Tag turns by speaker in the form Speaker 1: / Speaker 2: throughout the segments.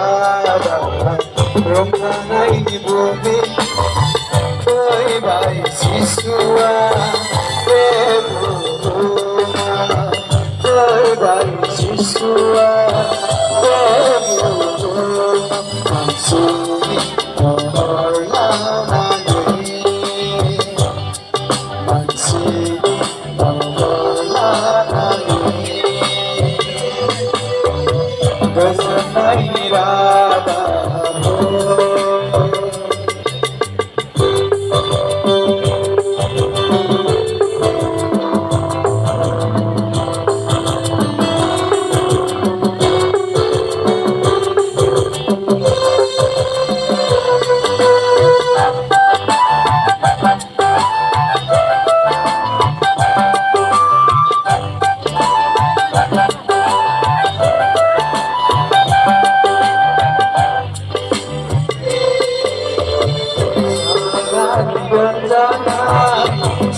Speaker 1: राधा रंजानायनि बुमि फैबाय जिसुआ बे बुहुमाव फैबाय जिसुआ बे बुहुमाव मानसिनि महर लानानै मानसिनि महर लानानै गोजोननायनि रादाब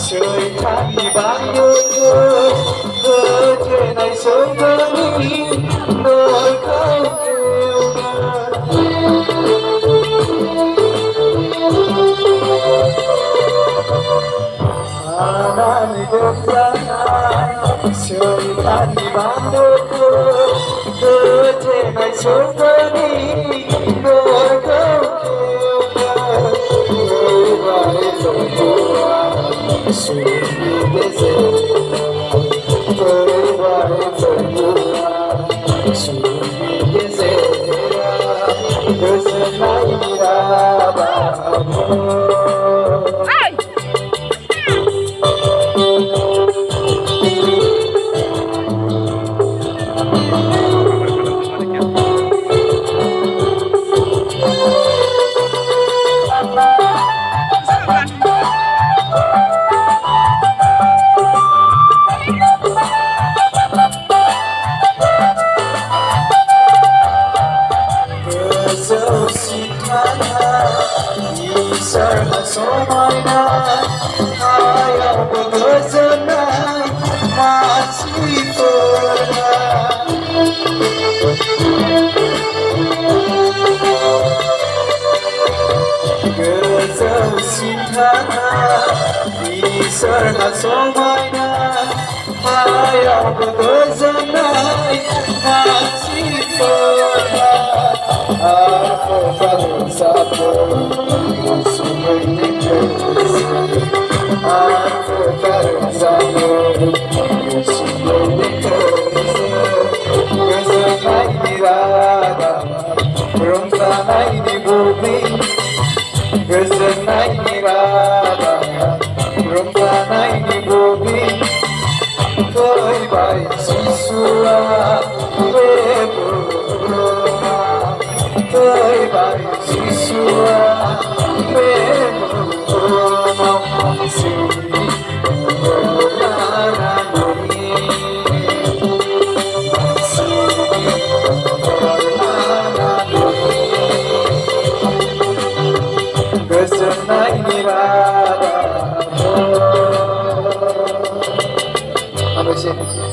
Speaker 1: Sợi ban đưa cơ thể này sớm đi nơi cao kêu Hanan gomzana sợi ban đưa cơ thể này sớm đi nơi cao Sarna somayna ayaw pagkasana masipona Gazaw sintana Sarna somayna ayaw pagkasana masipona Ako pag-usapon Rangzaनायनि बुमि गोजोननायनि रादा रंजानायनि बुमि फैबाय जिसुआ बे बुहुमाव फैबाय जिसुआ बे बुहुमाव मानसिनि महर लानानै मानसिनि महर लानानै गोजोननायनि रादाब हामबायसै